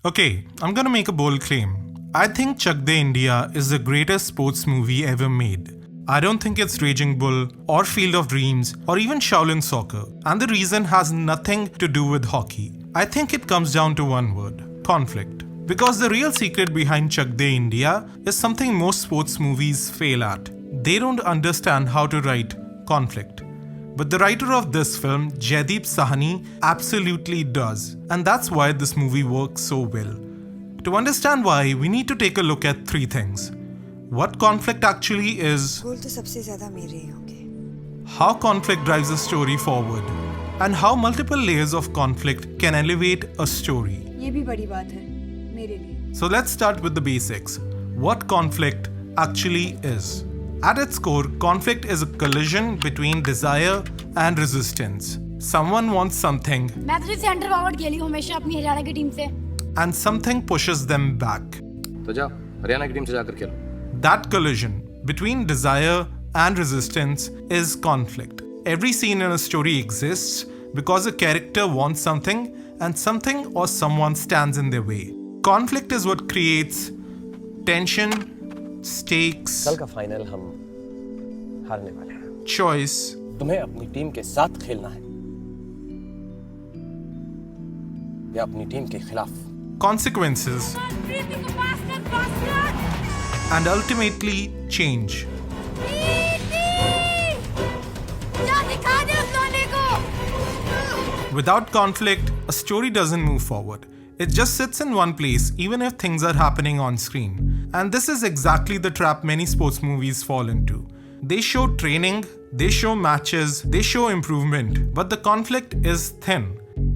Okay, I'm gonna make a bold claim. I think Chak De India is the greatest sports movie ever made. I don't think it's Raging Bull or Field of Dreams or even Shaolin Soccer, and the reason has nothing to do with hockey. I think it comes down to one word: conflict. Because the real secret behind Chak De India is something most sports movies fail at. They don't understand how to write conflict. But the writer of this film, Jaideep Sahni, absolutely does. And that's why this movie works so well. To understand why, we need to take a look at three things. What conflict actually is, गोल तो सबसे ज्यादा मेरे ही होंगे। how conflict drives a story forward, and how multiple layers of conflict can elevate a story. ये भी बड़ी बात है मेरे लिए। So let's start with the basics. What conflict actually is. At its core, conflict is a collision between desire and resistance. Someone wants something मैं तो centre forward खेली हूं हमेशा अपनी हरियाणा की टीम से and something pushes them back. तो जाओ हरियाणा की टीम से जाकर खेलो। That collision between desire and resistance is conflict. Every scene in a story exists because a character wants something and something or someone stands in their way. Conflict is what creates tension, stakes, कल का final हम हारने वाले हैं। choice, तुम्हें अपनी team के साथ खेलना है या अपनी टीम के खिलाफ। consequences, and ultimately change. Without conflict, a story doesn't move forward. It just sits in one place even if things are happening on screen. And this is exactly the trap many sports movies fall into. They show training, they show matches, they show improvement, but the conflict is thin.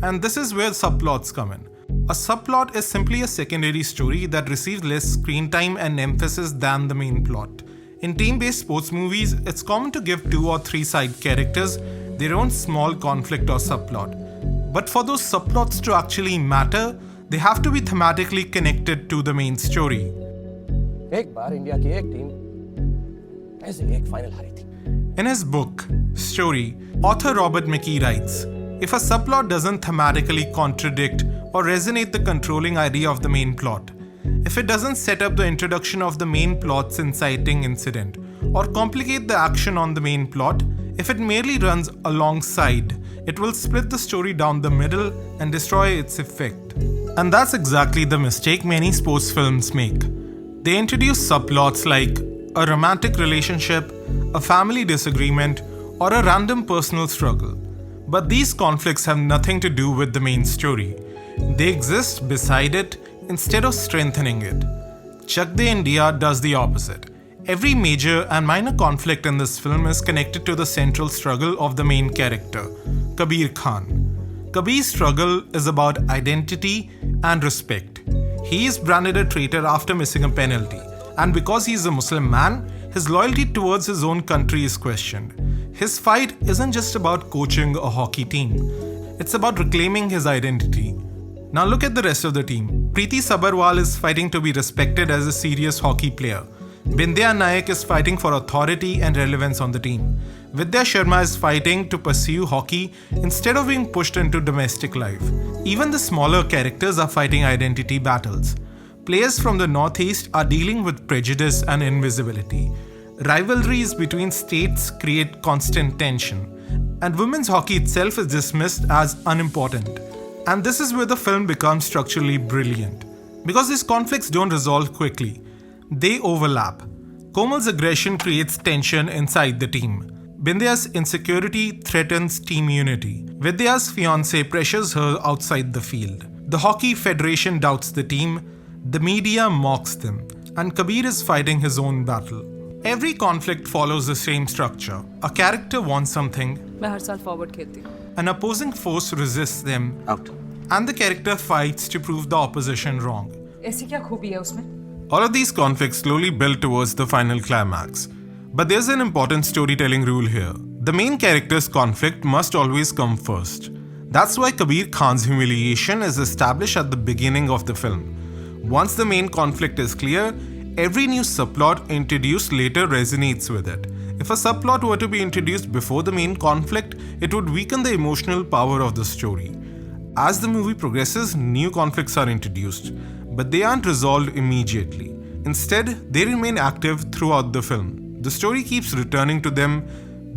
And this is where subplots come in. A subplot is simply a secondary story that receives less screen time and emphasis than the main plot. In team-based sports movies, it's common to give 2 or 3 side characters their own small conflict or subplot. But for those subplots to actually matter, they have to be thematically connected to the main story. एक बार India की एक team ऐसे एक final हारी थी। In his book, Story, author Robert McKee writes, if a subplot doesn't thematically contradict or resonate the controlling idea of the main plot, if it doesn't set up the introduction of the main plot's inciting incident, or complicate the action on the main plot, if it merely runs alongside, it will split the story down the middle and destroy its effect. And that's exactly the mistake many sports films make. They introduce subplots like a romantic relationship, a family disagreement, or a random personal struggle. But these conflicts have nothing to do with the main story. They exist beside it instead of strengthening it. Chak De India does the opposite. Every major and minor conflict in this film is connected to the central struggle of the main character, Kabir Khan. Kabir's struggle is about identity and respect. He is branded a traitor after missing a penalty, and because he is a Muslim man, his loyalty towards his own country is questioned. His fight isn't just about coaching a hockey team, it's about reclaiming his identity. Now look at the rest of the team. Preeti Sabharwal is fighting to be respected as a serious hockey player. Bindya Nayak is fighting for authority and relevance on the team. Vidya Sharma is fighting to pursue hockey instead of being pushed into domestic life. Even the smaller characters are fighting identity battles. Players from the Northeast are dealing with prejudice and invisibility. Rivalries between states create constant tension. And women's hockey itself is dismissed as unimportant. And this is where the film becomes structurally brilliant. Because these conflicts don't resolve quickly. They overlap. Komal's aggression creates tension inside the team. Bindya's insecurity threatens team unity. Vidya's fiancé pressures her outside the field. The Hockey Federation doubts the team. The media mocks them. And Kabir is fighting his own battle. Every conflict follows the same structure. A character wants something. मैं हर साल forward खेलती हूँ। An opposing force resists them. Out. And the character fights to prove the opposition wrong. ऐसी क्या खूबी है उसमें? All of these conflicts slowly build towards the final climax. But there's an important storytelling rule here. The main character's conflict must always come first. That's why Kabir Khan's humiliation is established at the beginning of the film. Once the main conflict is clear, every new subplot introduced later resonates with it. If a subplot were to be introduced before the main conflict, it would weaken the emotional power of the story. As the movie progresses, new conflicts are introduced, but they aren't resolved immediately. Instead, they remain active throughout the film. The story keeps returning to them,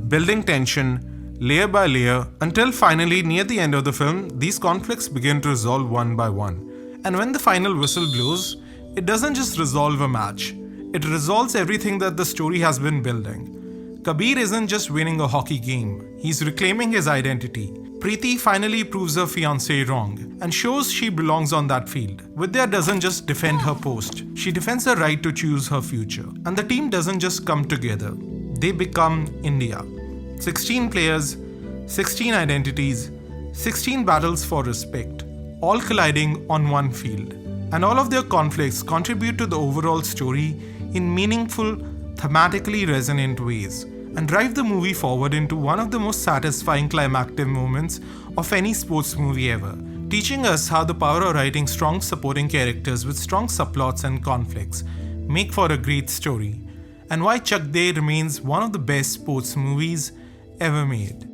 building tension layer by layer until finally, near the end of the film, these conflicts begin to resolve one by one. And when the final whistle blows, it doesn't just resolve a match, it resolves everything that the story has been building. Kabir isn't just winning a hockey game, he's reclaiming his identity. Preeti finally proves her fiancé wrong and shows she belongs on that field. Vidya doesn't just defend her post, she defends her right to choose her future. And the team doesn't just come together, they become India. 16 players, 16 identities, 16 battles for respect, all colliding on one field. And all of their conflicts contribute to the overall story in meaningful, thematically resonant ways and drive the movie forward into one of the most satisfying climactic moments of any sports movie ever, teaching us how the power of writing strong supporting characters with strong subplots and conflicts make for a great story, and why Chak remains one of the best sports movies ever made.